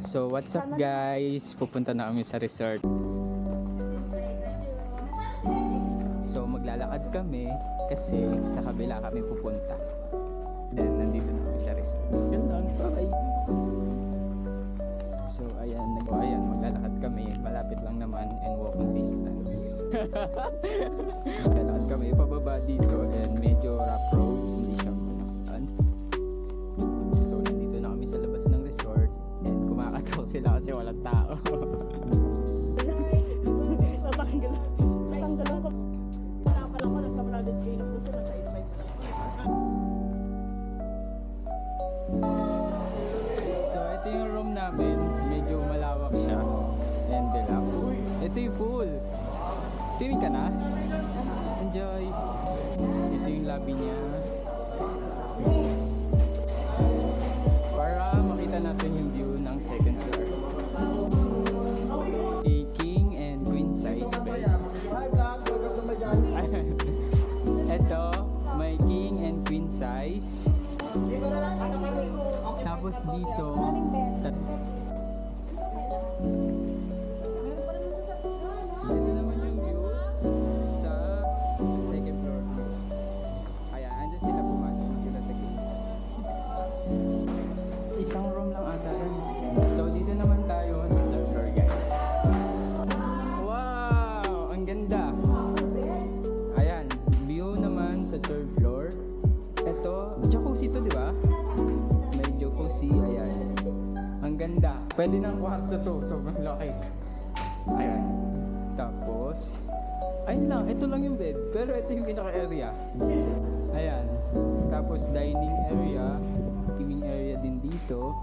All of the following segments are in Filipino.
So what's up guys? Pupunta na kami sa resort. So maglalakad kami kasi sa kabila kami pupunta. Then nandito na kami sa resort. Yun lang, bye! So ayan, maglalakad kami. Malapit lang naman and walking distance. Maglalakad kami pababa dito and medyo rough road. Hindi siya manaktan. So nandito na kami sa labas ng resort and kumakatok sila kasi walang tao. Natanggalan ko. Nakapalang ko, nasa 100K na po ito. Nasa 85 na lang. So ito yung room namin. Medyo malawak siya and deluxe. Ito yung pool. Swimming ka na? Enjoy! Ito yung lobby niya. Para makita natin yung view ng second floor. A king and queen size bed. Ito, may king and queen size. Tapos dito, ito naman yung view sa second floor. Kaya andun sila, pumasok na sila sa gate. Isang room lang ata rin. So dito naman tayo sa third floor guys. Wow! Ang ganda! Ayan, view naman sa third floor. Ito, jacuzzi to, di ba? May jacuzzi, ayan. Ang ganda. Pwede ng kwarto to, sobrang laki. Ayan. Tapos, ayun lang, ito lang yung bed. Pero ito yung pinaka-area. Ayan. Tapos, dining area. Living area din dito.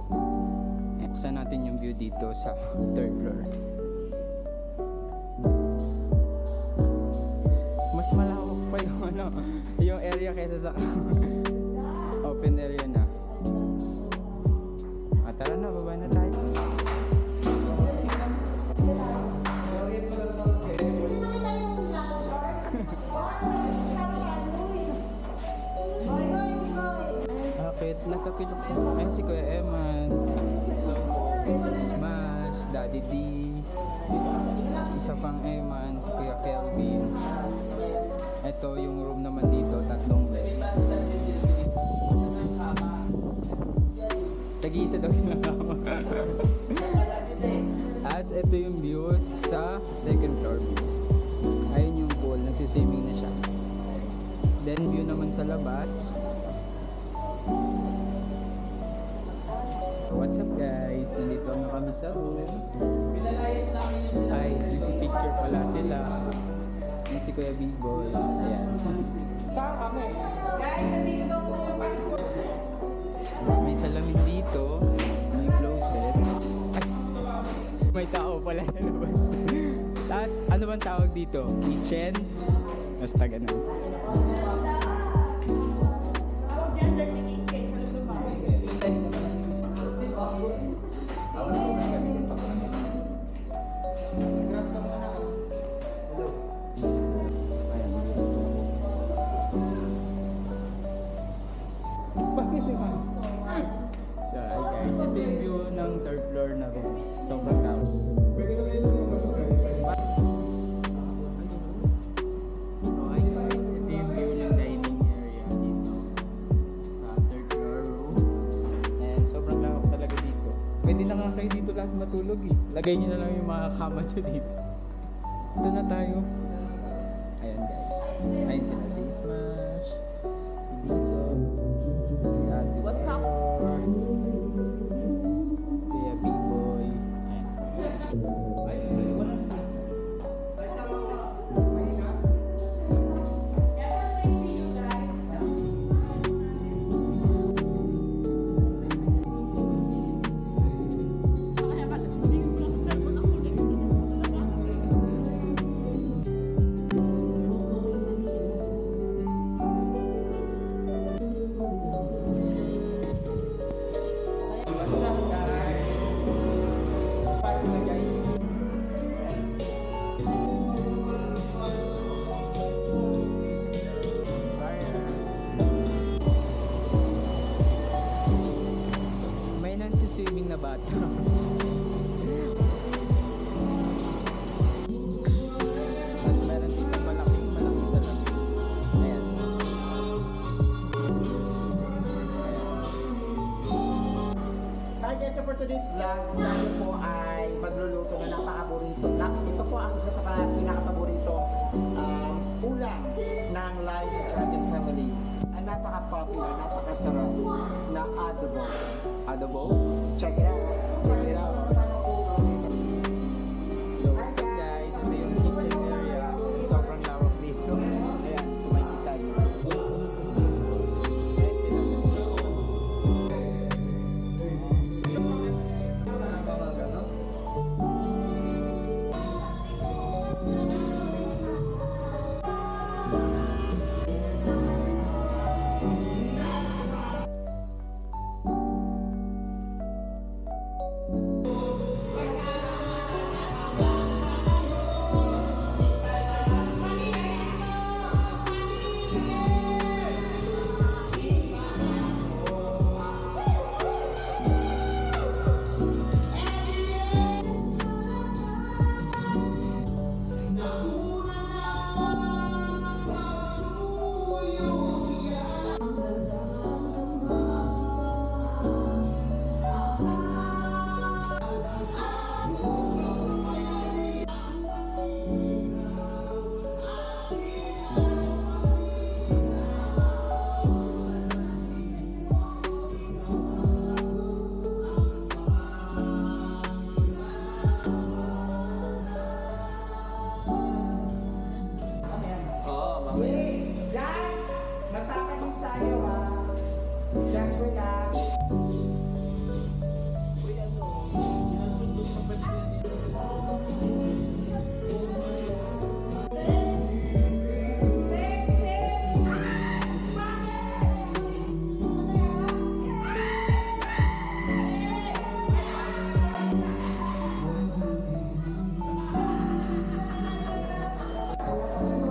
Buksan natin yung view dito sa third floor. Mas malawak pa yung yung area kaysa sa open area na. Tara na, baba na tayo. Bakit? Nakapilok siya. Ayun si Kuya Eman. Smash, Daddy D. Isa pang Eman, si Kuya Kelvin. Ito yung room naman dito, tatlong bed. Tag-iisa daw sila ako. As ito yung view sa second floor. Ayun yung pool, nagsiswimming na siya. Then view naman sa labas. What's up guys? Nandito na kami sa room. Ay, picture pala sila. Yan si Kuya B-Boy. Ayan. Saan kami? Guys, nandito daw po yung pasko. May salamin dito. May closet. Ay, may tao pala sa labas. Tapos, ano bang tawag dito? Kitchen? Basta ganun. So, hi guys, ito yung view ng third floor na room. Sobrang tao. So, hi guys, ito yung view ng dining area dito sa third floor room. And sobrang lawak talaga dito. Pwede na nga kayo dito lahat matulog eh. Lagay nyo na lang yung mga kama nyo dito. Ito na tayo. Ayan guys. Ayan sila si Smash, si Diso, si Ate. What's up? Kuya B-Boy. today's vlog, tayo po ay magluluto na napaka-paborito. Ito po ang isa sa pinaka-paborito ulam ng Live Dragon Family. Ang napaka-popular, napakasarap na adobo. Adobo? Check it out. Check it out. So what's up guys? Ito yung kitchen area. Sobrang lawak dito. Ayan, kung makikita nyo. Ayan sila sa dito. Guys, magpapaging tayo ha. Just relax.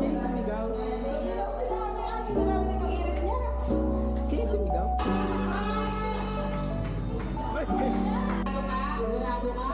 Sino sumigaw? Sino sumigaw? Mas Sigurado ka?